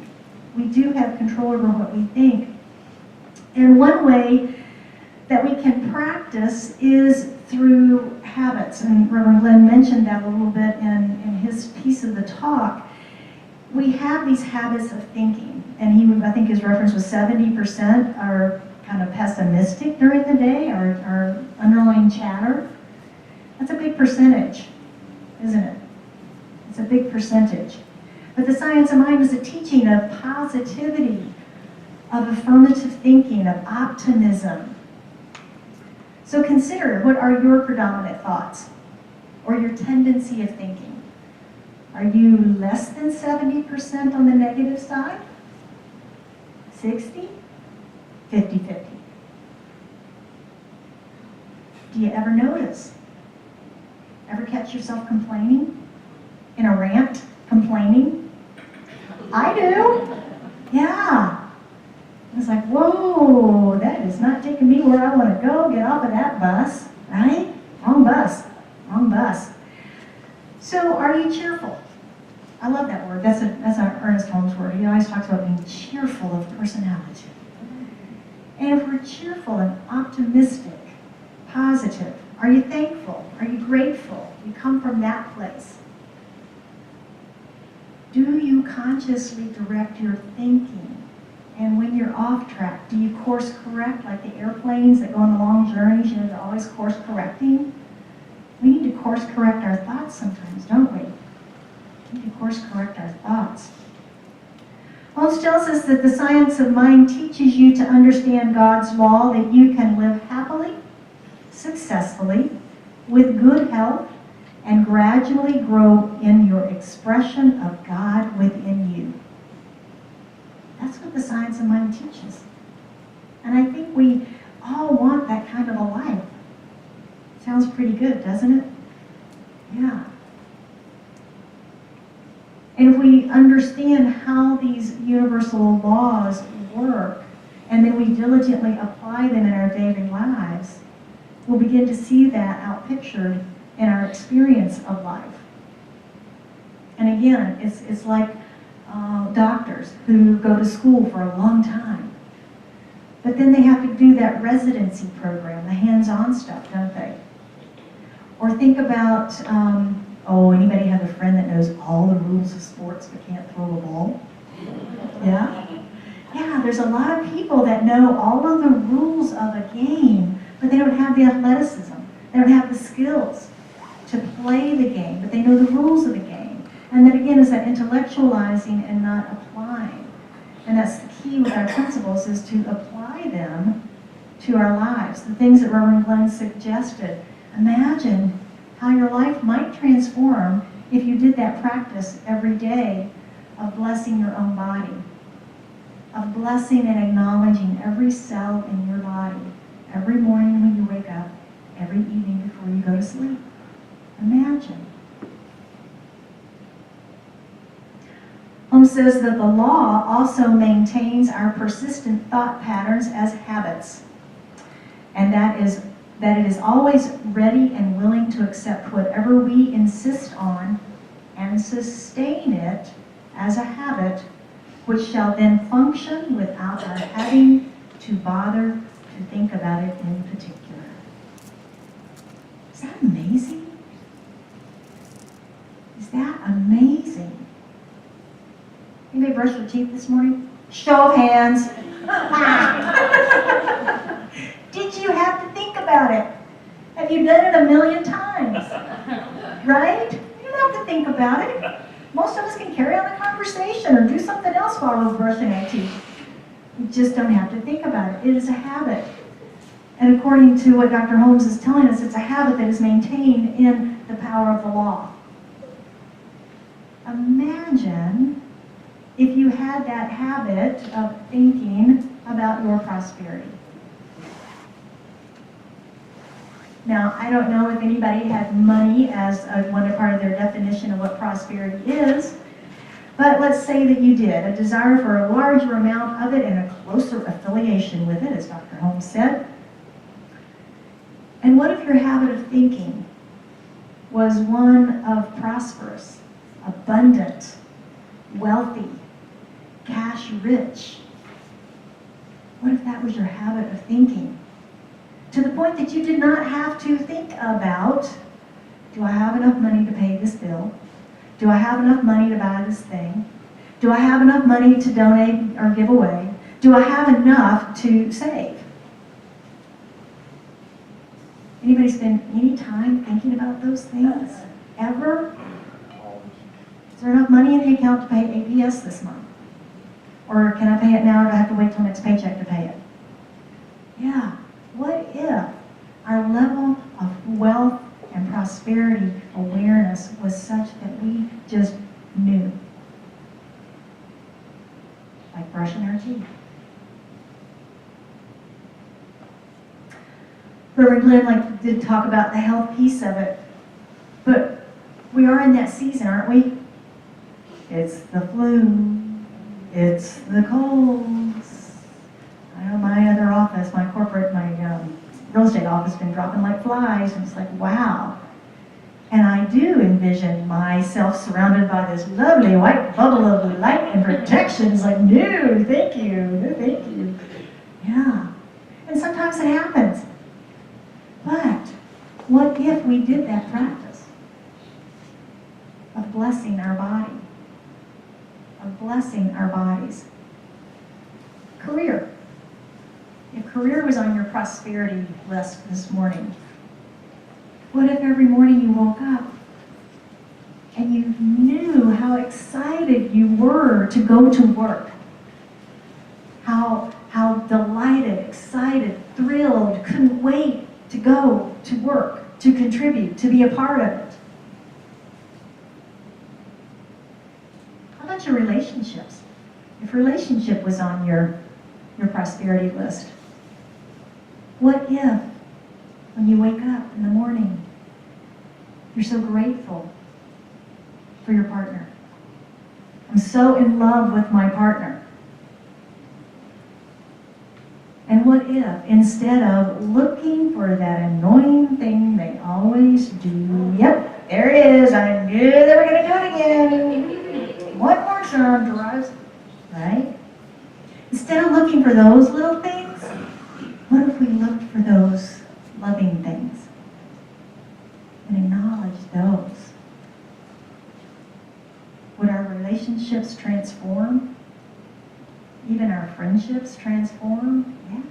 We do have control over what we think. And one way that we can practice is through habits. And Reverend Glenn mentioned that a little bit in his piece of the talk. We have these habits of thinking. And I think his reference was 70% are kind of pessimistic during the day, or underlying chatter. That's a big percentage, isn't it? It's a big percentage. But the science of mind is a teaching of positivity, of affirmative thinking, of optimism. So consider, what are your predominant thoughts or your tendency of thinking? Are you less than 70% on the negative side? 60? 50-50? Do you ever notice? Ever catch yourself complaining? In a rant, complaining? I do. Yeah. It's like, whoa, that is not taking me where I want to go. Get off of that bus, right? Wrong bus. Wrong bus. So, are you cheerful? I love that word. That's an Ernest Holmes word. He always talks about being cheerful of personality. And if we're cheerful and optimistic, positive, are you thankful? Are you grateful? You come from that place. Do you consciously direct your thinking? And when you're off track, do you course correct, like the airplanes that go on the long journeys, they're always course correcting? We need to course correct our thoughts sometimes, don't we? We need to course correct our thoughts. Holmes tells us that the science of mind teaches you to understand God's law, that you can live happily, successfully, with good health, and gradually grow in your expression of God within you. That's what the science of mind teaches. And I think we all want that kind of a life. Sounds pretty good, doesn't it? Yeah. And if we understand how these universal laws work, and then we diligently apply them in our daily lives, we'll begin to see that outpictured in our experience of life. And again, it's like doctors who go to school for a long time. But then they have to do that residency program, the hands-on stuff, don't they? Or think about, anybody have a friend that knows all the rules of sports but can't throw a ball? Yeah? Yeah, there's a lot of people that know all of the rules of a game, but they don't have the athleticism. They don't have the skills to play the game, but they know the rules of the game. And that again is that intellectualizing and not applying. And that's the key with our principles, is to apply them to our lives. The things that Reverend Glenn suggested. Imagine how your life might transform if you did that practice every day of blessing your own body, of blessing and acknowledging every cell in your body, every morning when you wake up, every evening before you go to sleep. Imagine. Holmes says that the law also maintains our persistent thought patterns as habits, and that it is always ready and willing to accept whatever we insist on and sustain it as a habit, which shall then function without our having to bother to think about it in particular. Is that amazing? Is that amazing? Anybody brush their teeth this morning? Show of hands. Did you have to think about it? Have you done it a million times? Right? You don't have to think about it. Most of us can carry on a conversation or do something else while we're brushing our teeth. We just don't have to think about it. It is a habit. And according to what Dr. Holmes is telling us, it's a habit that is maintained in the power of the law. Imagine if you had that habit of thinking about your prosperity. Now, I don't know if anybody had money as one part of their definition of what prosperity is, but let's say that you did, a desire for a larger amount of it and a closer affiliation with it, as Dr. Holmes said. And what if your habit of thinking was one of prosperous, abundant, wealthy, cash rich? What if that was your habit of thinking? To the point that you did not have to think about, do I have enough money to pay this bill? Do I have enough money to buy this thing? Do I have enough money to donate or give away? Do I have enough to save? Anybody spend any time thinking about those things? Ever? Is there enough money in the account to pay APS this month? Or can I pay it now, or do I have to wait till next paycheck to pay it? Yeah. What if our level of wealth and prosperity awareness was such that we just knew? Like brushing our teeth. Reverend Glenn did talk about the health piece of it, but we are in that season, aren't we? It's the flu, it's the colds. I know my other office, my real estate office, been dropping like flies, and it's like, wow. And I do envision myself surrounded by this lovely white bubble of light and protection. It's like, no, thank you, no, thank you. Yeah. And sometimes it happens. But what if we did that practice of blessing our body of blessing our bodies. Career. If career was on your prosperity list this morning, what if every morning you woke up and you knew how excited you were to go to work? How delighted, excited, thrilled, couldn't wait to go to work, to contribute, to be a part of it. How about your relationships? If relationship was on your prosperity list, what if when you wake up in the morning, you're so grateful for your partner? I'm so in love with my partner. And what if, instead of looking for that annoying thing they always do, yep, there it is, I knew they were going to do it again. What more charm drives, right? Instead of looking for those little things, what if we looked for those loving things and acknowledged those? Would our relationships transform? Even our friendships transform? Yeah.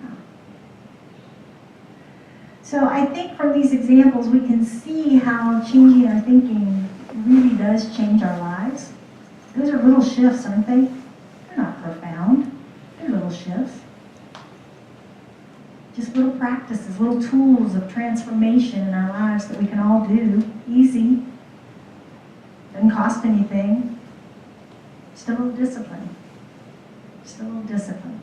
So I think from these examples we can see how changing our thinking really does change our lives. Those are little shifts, aren't they? They're not profound. They're little shifts. Just little practices, little tools of transformation in our lives that we can all do. Easy. Doesn't cost anything. Just a little discipline. Just a little discipline.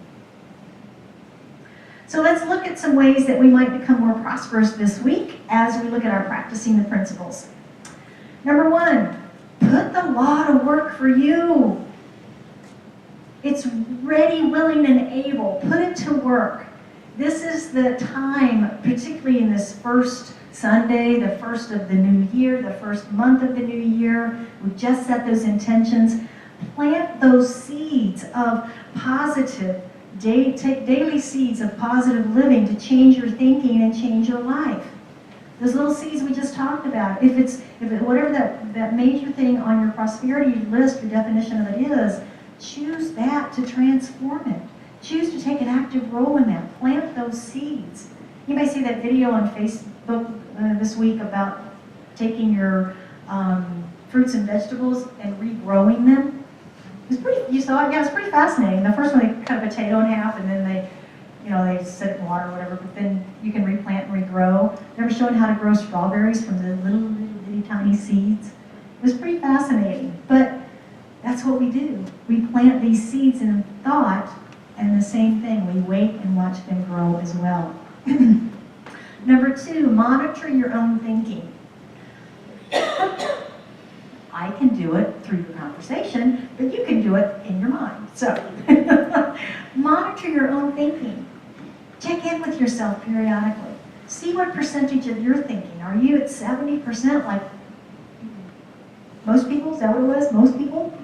So let's look at some ways that we might become more prosperous this week as we look at our practicing the principles. Number 1, put the law to work for you. It's ready, willing, and able. Put it to work. This is the time, particularly in this first Sunday, the first of the new year, the first month of the new year. We've just set those intentions. Plant those seeds of positive, daily seeds of positive living to change your thinking and change your life. Those little seeds we just talked about. Whatever that major thing on your prosperity list, your definition of it is, choose that to transform it. Choose to take an active role in that. Plant those seeds. You may see that video on Facebook this week about taking your fruits and vegetables and regrowing them. You saw it? Yeah, it's pretty fascinating. The first one, they cut a potato in half, and then they set it in water or whatever, but then you can replant and regrow. They were showing how to grow strawberries from the little bitty tiny seeds. It was pretty fascinating, but that's what we do. We plant these seeds in thought, and the same thing, we wait and watch them grow as well. Number 2, monitor your own thinking. I can do it through your conversation, but you can do it in your mind. So, monitor your own thinking. Check in with yourself periodically. See what percentage of your thinking. Are you at 70% like most people? Is that what it was? Most people?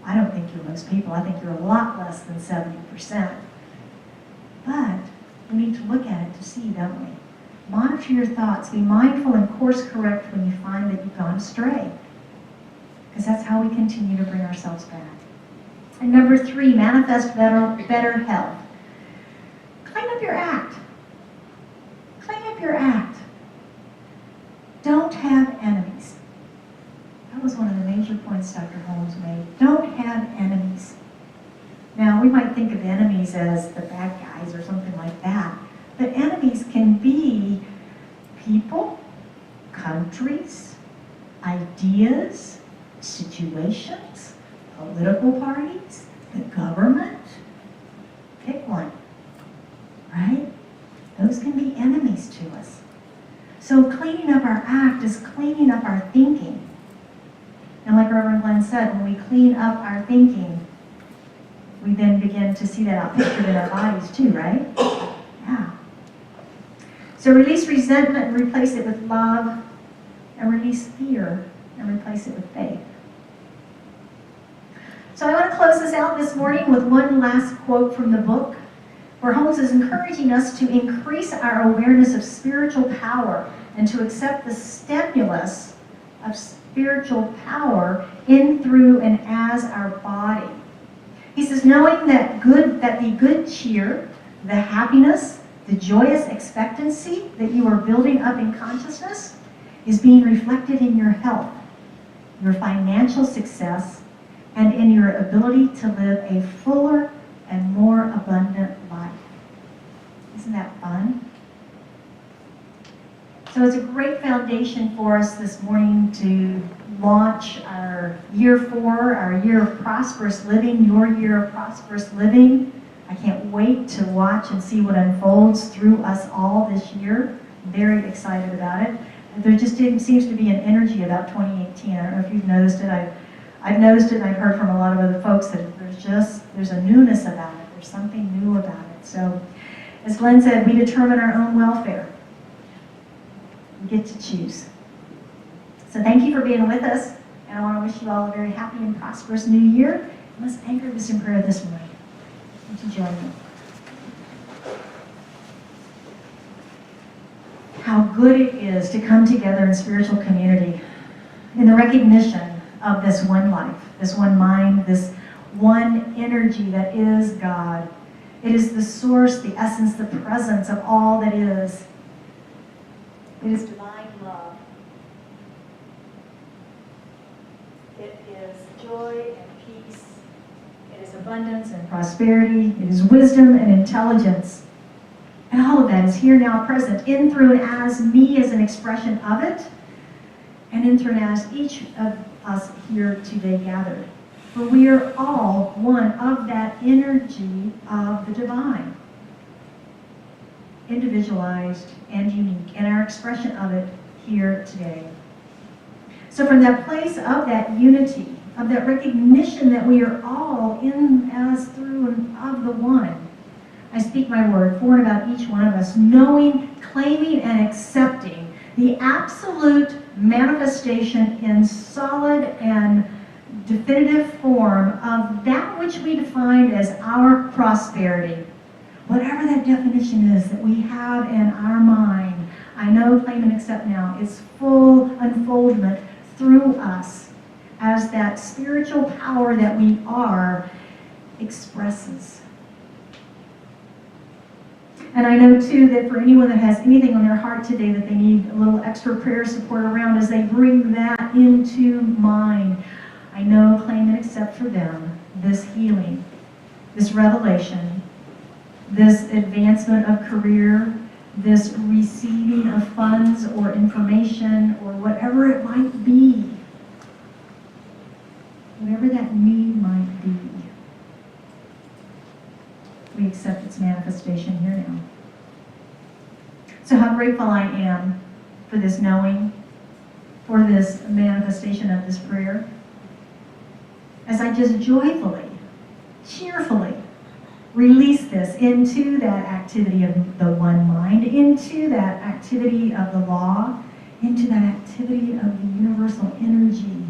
I don't think you're most people. I think you're a lot less than 70%. But we need to look at it to see, don't we? Monitor your thoughts. Be mindful and course correct when you find that you've gone astray. Because that's how we continue to bring ourselves back. And number 3, manifest better health. Clean up your act. Clean up your act. Don't have enemies. That was one of the major points Dr. Holmes made. Don't have enemies. Now, we might think of enemies as the bad guys or something like that. But enemies can be people, countries, ideas, situations, political parties, the government. Pick one, right? Those can be enemies to us. So cleaning up our act is cleaning up our thinking. And like Reverend Glenn said, when we clean up our thinking, we then begin to see that out pictured in our bodies too, right? Yeah. So release resentment and replace it with love, and release fear and replace it with faith. So I want to close this out this morning with one last quote from the book, where Holmes is encouraging us to increase our awareness of spiritual power and to accept the stimulus of spiritual power in, through, and as our body. He says, knowing that the good cheer, the happiness, the joyous expectancy that you are building up in consciousness is being reflected in your health, your financial success, and in your ability to live a fuller and more abundant life. Isn't that fun? So it's a great foundation for us this morning to launch our year 4, our year of prosperous living, your year of prosperous living. I can't wait to watch and see what unfolds through us all this year. I'm very excited about it. There just seems to be an energy about 2018. I don't know if you've noticed it. I've noticed it, and I've heard from a lot of other folks that there's a newness about it. There's something new about it. So, as Glenn said, we determine our own welfare. We get to choose. So thank you for being with us, and I want to wish you all a very happy and prosperous new year. And let's anchor this in prayer this morning. Would you join me? How good it is to come together in spiritual community in the recognition of this one life, this one mind, this one energy that is God. It is the source, the essence, the presence of all that is. It is divine love. It is joy and peace. It is abundance and prosperity. It is wisdom and intelligence. And all of that is here now present, in, through, and as me as an expression of it, and in, through, and as each of us here today gathered. For we are all one of that energy of the divine, individualized and unique, and our expression of it here today. So from that place of that unity, of that recognition that we are all in, as, through, and of the one, I speak my word for and about each one of us, knowing, claiming, and accepting the absolute manifestation in solid and definitive form of that which we define as our prosperity. Whatever that definition is that we have in our mind, I know, claim, and accept now, its full unfoldment through us as that spiritual power that we are expresses. And I know, too, that for anyone that has anything on their heart today that they need a little extra prayer support around as they bring that into mind, I know, claim, and accept for them this healing, this revelation, this advancement of career, this receiving of funds or information or whatever it might be, whatever that need might be. We accept its manifestation here now. So how grateful I am for this knowing, for this manifestation of this prayer, as I just joyfully, cheerfully release this into that activity of the one mind, into that activity of the law, into that activity of the universal energy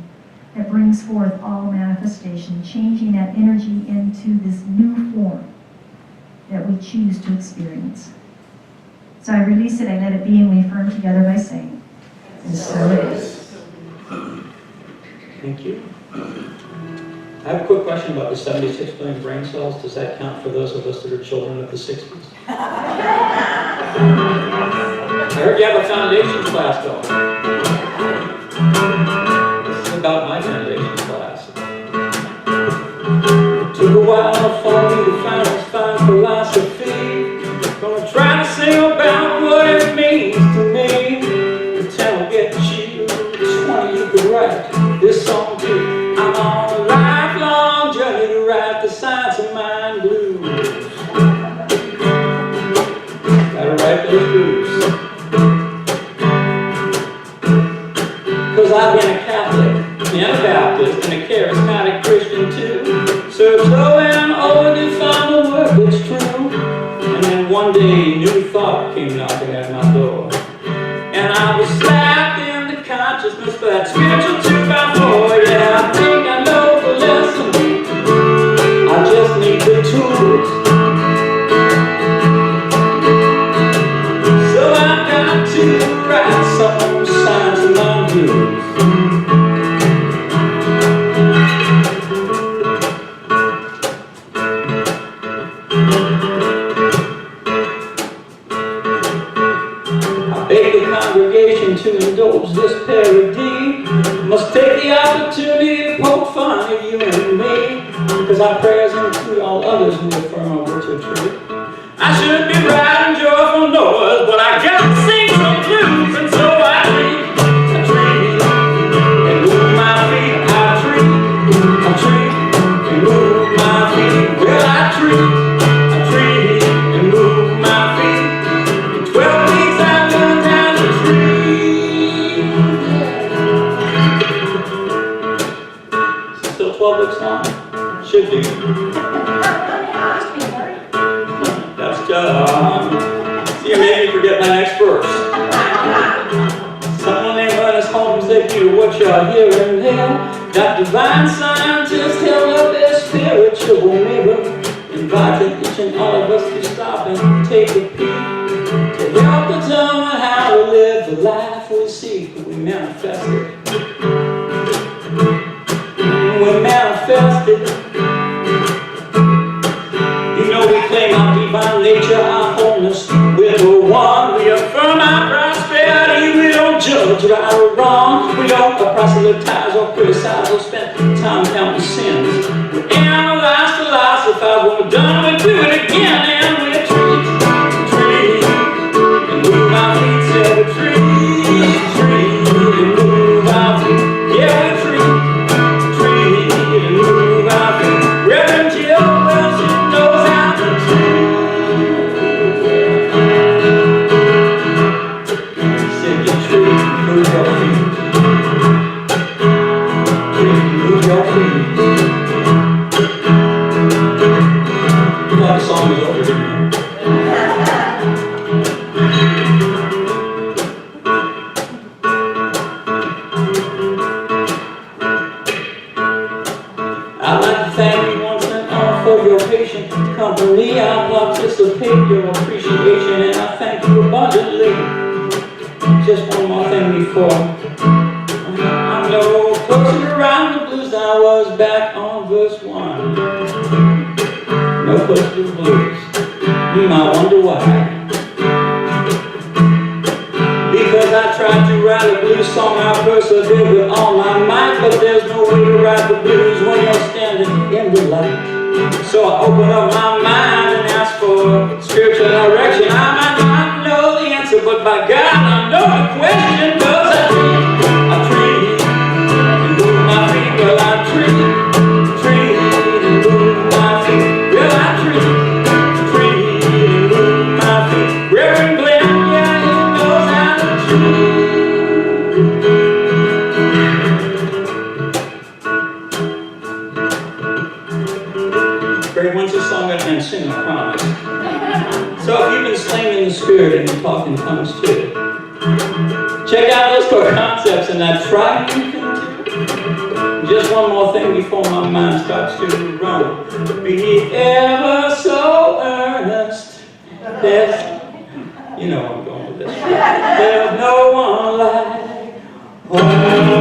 that brings forth all manifestation, changing that energy into this new form that we choose to experience. So I release it, I let it be, and we affirm together by saying, and so it is. Thank you. I have a quick question about the 76 billion brain cells. Does that count for those of us that are children of the 60s? I heard you have a foundations class going. This is about my foundations class. It took a while for me to find this fine philosophy. Gonna try to sing about what it means to me. Until I get you, it's funny you could write this song too. I'm on a lifelong journey to write the science of mind blues. Gotta write those blues. Cause I've been a Catholic, and a Baptist, and a charismatic Christian too. Served slow and old to find the word that's true. And then one day, new thought came knocking at my door. And I was slapped into consciousness for that spiritual 2x4. Yeah, I think I know the lesson. I just need the tools. So I've got to write some signs of my blues. indulge this parody. Must take the opportunity to poke fun at you and me, because our prayers include all others who affirm our words are true. I should be writing joyful notes, but I gotta sing some blues, and so I treat and move my feet. I treat and move my feet. Well, I treat and move my feet. In 12 weeks I learned how to treat. Still 12 weeks long? Should be. See, you made me forget my next verse. Someone named Ernest Holmes said, "Peter, what you're hearing there, that divine scientist held up their spiritual mirror, inviting each and all of us to stop and take a peek, to help determine how to live the life we seek." We manifest it. We manifest it. You know we claim our divine nature, our wholeness. We're the one. We affirm our prosperity. We don't judge right or wrong. We don't proselytize or criticize or spend time counting sins. We analyze, philosophize. When we're done, we do it again, and we treat and move our feet. Say we treat and move our feet. Yeah, we treat and move our feet. Reverend Jill Wilson knows how to treat. Said you treat and move your feet. Treat and move your feet. You thought the song was over, didn't you? I'd like to thank you once and all for your patient company. I anticipate your appreciation, and I thank you abundantly. Just one more thing before I'm no closer to writing the blues than I was back on verse 1. No closer to the blues. I wonder why. Because I tried to write a blues song, I persevered with all my might, but there's no way to write the blues when you're standing in the light. So I opened up my mind and asked for spiritual direction. I might not know the answer, but by God I know the question. Cause I treat and move my feet. Well, I treat and move my feet. Well, I treat and move my feet. Reverend Glenn, yeah, he knows how to treat. Barry, when's this song gonna end soon, I promise. So if you've been slain in the spirit and you talk in tongues too, check out those core concepts and that try you can do. Just one more thing before my mind starts to run. Be ever so earnest. There's, you know where I'm going with this. There's no one like home.